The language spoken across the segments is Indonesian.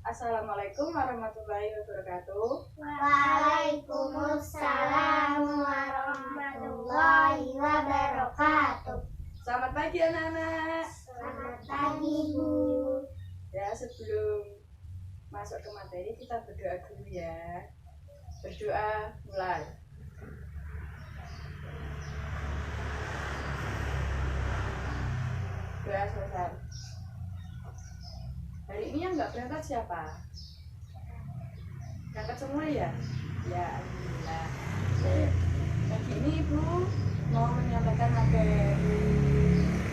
Assalamualaikum warahmatullahi wabarakatuh. Waalaikumsalam warahmatullahi wabarakatuh. Selamat pagi anak-anak. Selamat pagi, Bu. Ya, sebelum masuk ke materi kita berdoa dulu ya. Berdoa mulai. Doa selesai. Hari ini yang nggak berangkat siapa? Berangkat semua ya? Ya, alhamdulillah. Pagi ini Ibu mau menyampaikan materi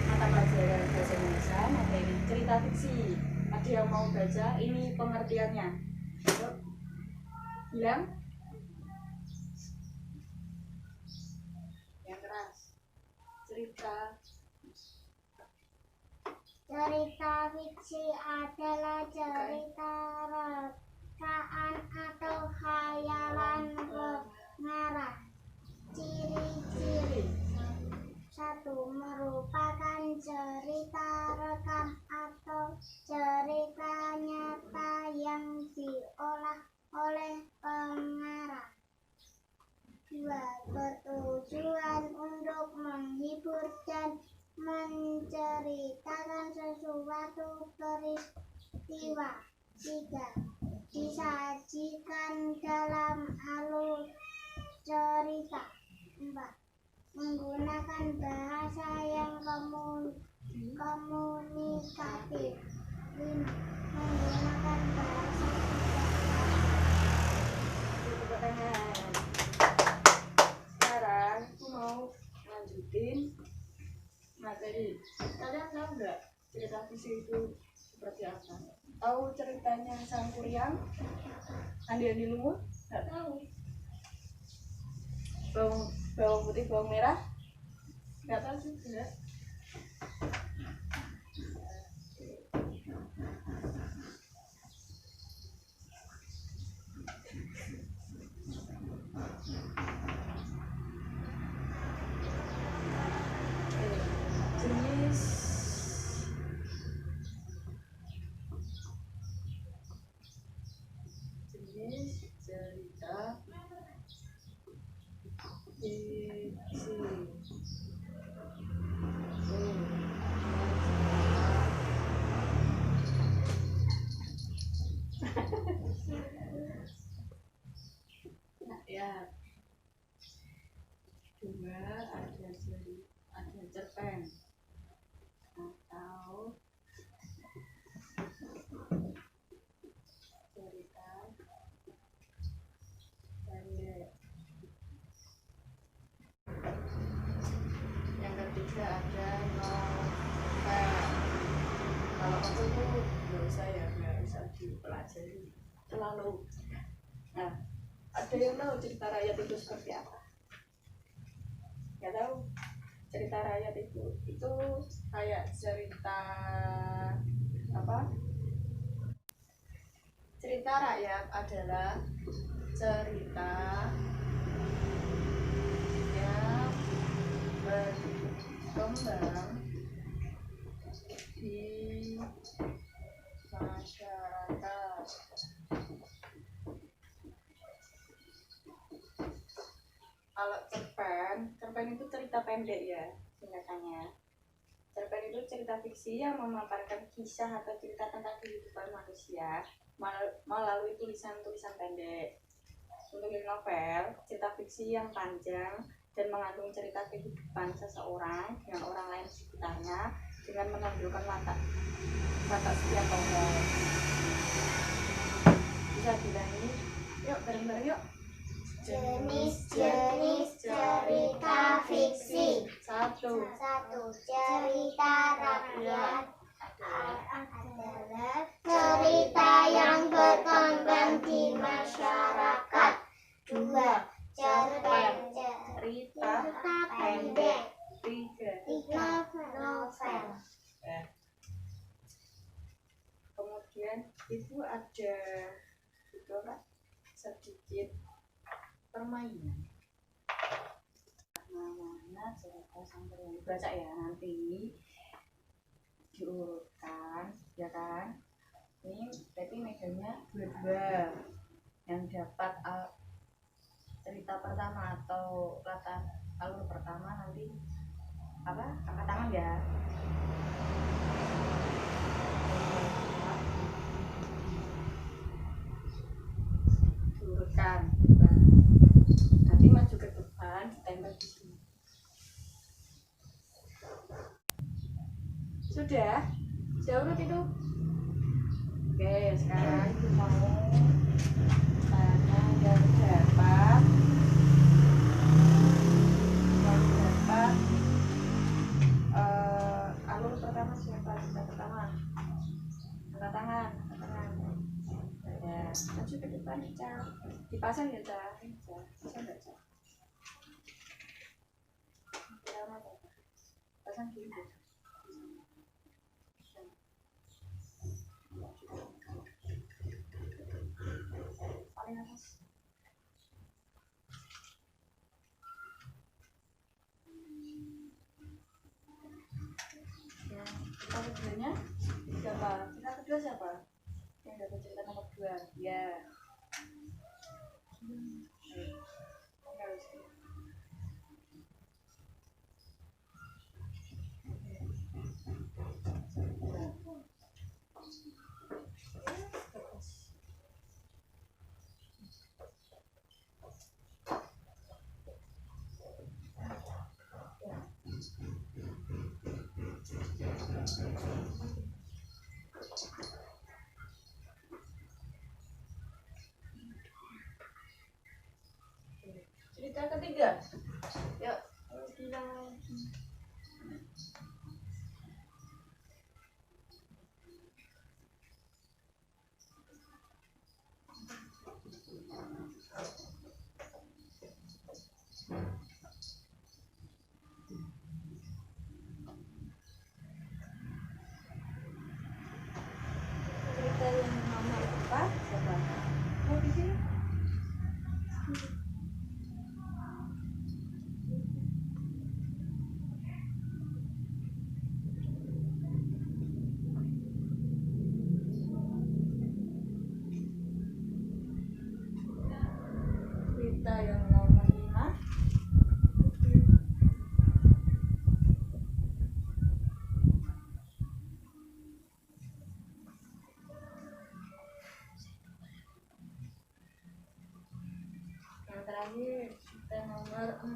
mata pelajaran bahasa Indonesia, materi cerita fiksi. Ada yang mau baca? Ini pengertiannya. Yuk. Bilang. Yang keras. Cerita Fiksi adalah cerita rekaan atau khayalan pengarah. Ciri-ciri: 1. Merupakan cerita rekam atau cerita nyata yang diolah oleh pengarah. 2. Bertujuan untuk menghibur dan menceritakan sesuatu peristiwa. 3. Disajikan dalam alur cerita. 4. Menggunakan bahasa yang komunikatif. 5. Menggunakan bahasa sekarang aku mau lanjutin materi. Kalian tahu nggak cerita fiksi itu seperti apa? Tahu ceritanya Sang Kuryang, Andi Lumut? Nggak tahu. Bawang putih, bawang merah? Nggak tahu juga. Jenis cerita fiksi. Ya. 2. Ada cerpen atau cerita pendek. Yang ketiga ada novel. Kalau aku tuh nggak usah ya, nggak usah dipelajari terlalu. Nah, ada yang tahu cerita rakyat itu seperti apa? Nggak tahu. Cerita rakyat itu kayak cerita apa? Cerita rakyat adalah cerita yang berkembang di masyarakat. Kalau cerpen itu cerita pendek ya, singkatannya. Cerpen itu cerita fiksi yang memaparkan kisah atau cerita tentang kehidupan manusia melalui tulisan-tulisan pendek. Untuk novel, cerita fiksi yang panjang dan mengandung cerita kehidupan seseorang dengan orang lain di sekitarnya dengan menampilkan watak setiap tokoh. Bisa bilangi, yuk bareng-bareng yuk. Jenis-jenis cerita fiksi. 1. Cerita rakyat adalah cerita yang berkembang di masyarakat. 2. Cerita pendek. 3. Novel. Kemudian itu ada sedikit permainan. Namanya cerita Sang Kuryang. Baca ya, nanti diurutkan, ya kan? Ini berarti meganya dua-dua. Yang dapat cerita pertama atau latar alur pertama nanti angkat tangan ya. Turunkan. Nanti maju ke depan, ditempel di sini. Sudah urut itu. Oke, sekarang kita mau tanya yang dapat alur pertama siapa? Cerita pertama. Angkat tangan. Ya, maju ke depan, Ca. Dipasang ya, Ca. Pasang nggak, Ca? Pasang dulu. Paling atas. Ya, kita keduanya siapa? Kita kedua siapa? Yang dapat cerita nomor 2. Ya. Cerita ketiga. Yuk, kita cerita yang nomor 4 siapa? Oh, di sini. Cerita yang nomor 5. Yang terakhir cerita nomor 6.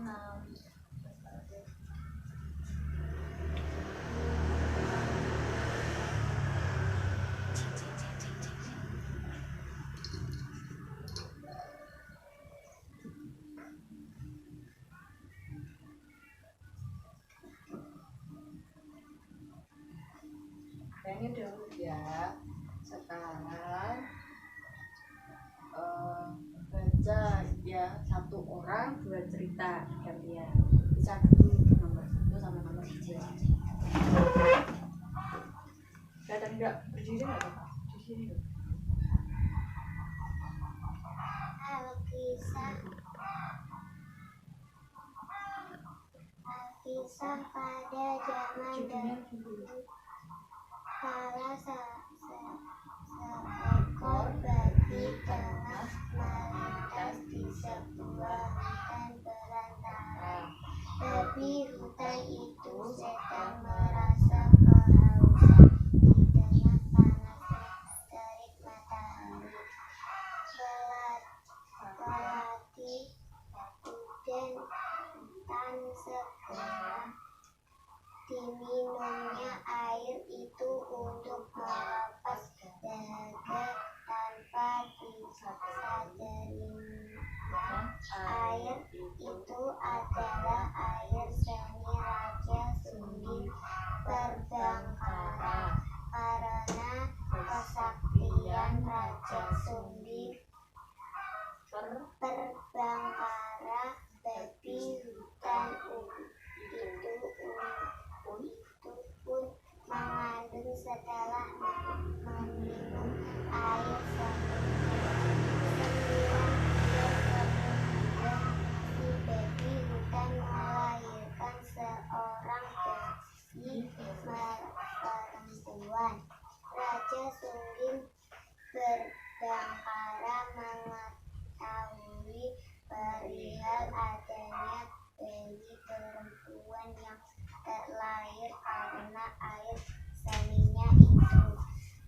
Kayaknya dulu ya. Sekarang baca ya, satu orang 2 cerita gantian. Bisa dulu nomor 1 sama nomor 3. Kelihatan enggak berdiri enggak, Pak? Di sini tuh. Alkisah pada zaman dahulu kala seekor babi tengah melintas di sebuah hutan belantara. Babi hutan itu sedang merasa kehausan di tengah panasnya terik matahari. Melati hutan segera diminumnya air itu untuk melepas dahaga tanpa disadarinya. Air itu adalah air seni Raja Sunding Perbangkara. Karena kesaktian Raja Sunding Perbangkara, babi hutan itu pun mengandung setelah meminum air si babi hutan melahirkan seorang bayi perempuan. Raja Sunding Bangkara mengetahui perihal adanya bayi perempuan yang terlahir karena air seninya itu.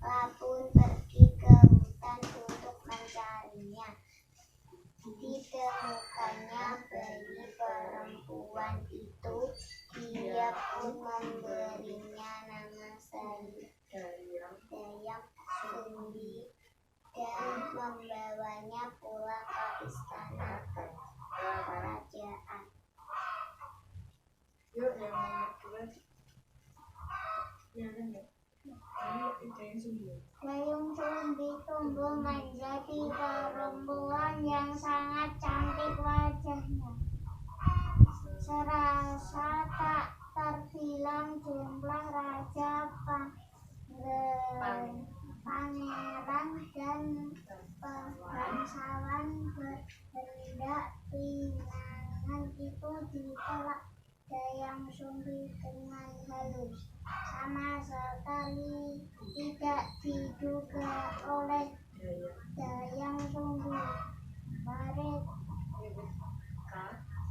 Lapun pergi ke hutan untuk mencarinya. Ditemukannya bayi perempuan itu. Dia pun memberinya nama Dayang Sumbi dan membawanya pulang ke istana kerajaan. Yuk yang nomor 2. Yang yuk. Dayang Sumbi. Dayang Sumbi tumbuh menjadi perempuan yang sangat cantik wajahnya. Serasa tak terbilang jumlah raja, pangeran dan bangsawan berhendak pinangan itu ditolak Dayang Sumbi dengan halus. Sama sekali tidak diduga oleh Dayang Sumbi.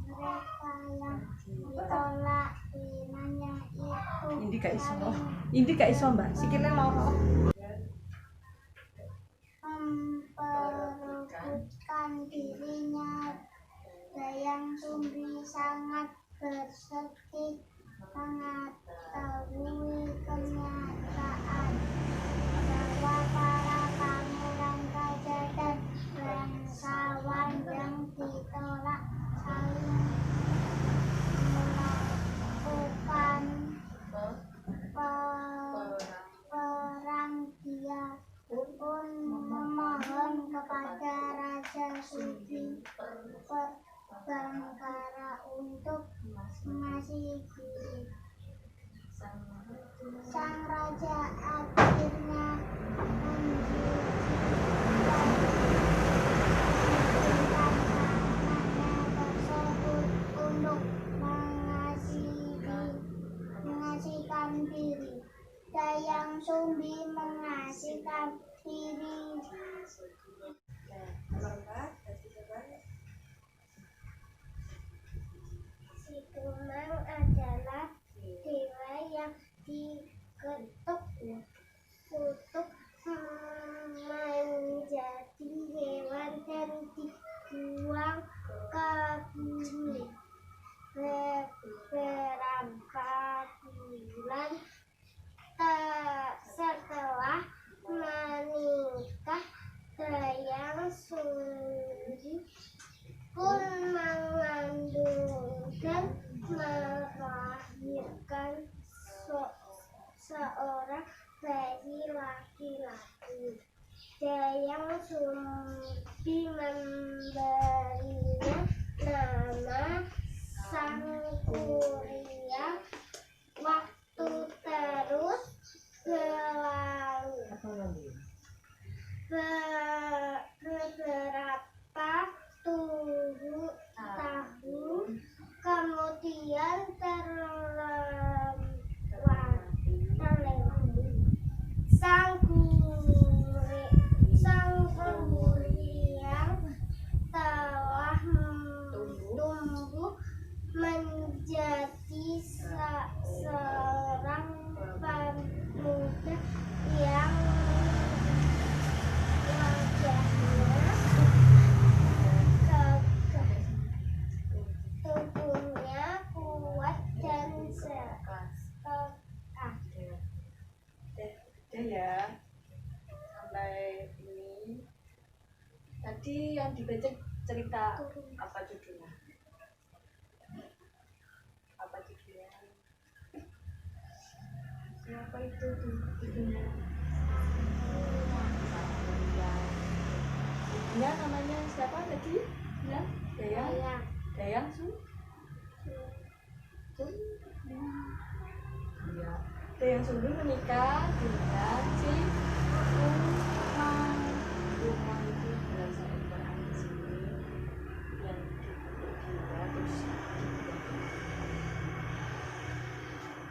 Mereka yang ditolak pinannya itu Indi gak iso mbak, sikile loro. memperebutkan dirinya. Dayang Sumbi sangat bersedih mengetahui kenyataan bahwa para pangeran raja dan bangsawan yang ditolak saling melakukan perang. Dia pun memohon kepada Raja Sumbi Bangkara untuk mengasihi diri. Sang raja akhirnya mengizinkan anaknya tersebut untuk mengasihkan diri. Dayang Sumbi mengasihkan diri. Nomor 4. Kasih coba. Si Tumang adalah dewa yang diketuk kutuk menjadi hewan dan dibuang ke bumi. Beberapa bulan setelah menikah, Dayang Sumbi pun mengandung dan melahirkan seorang bayi laki-laki. Dayang Sumbi memberinya nama Sangkuriang. Waktu terus berlalu. Beberapa tahun kemudian Sangkuriang telah tumbuh menjadi seorang pemuda yang wajahnya gagah, tubuhnya kuat dan sehat. Udah ya. Sampai ini. Tadi yang dibaca cerita apa judulnya? Apa judulnya? Siapa itu judulnya? Ibunya namanya siapa tadi? Ya, Dayang Sumbi. Iya. Dayang Sumbi menikah dengan si Tumang. Tumang itu berasa ekor anjing yang dikutuk dia terus dibuang.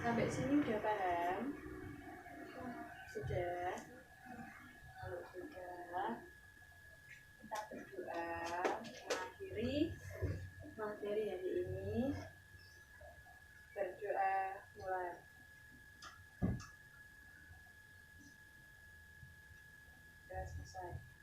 Sampai sini udah paham? Sudah? Kalau sudah, mengakhiri materi hari ini. Berdoa mulai. Sudah selesai.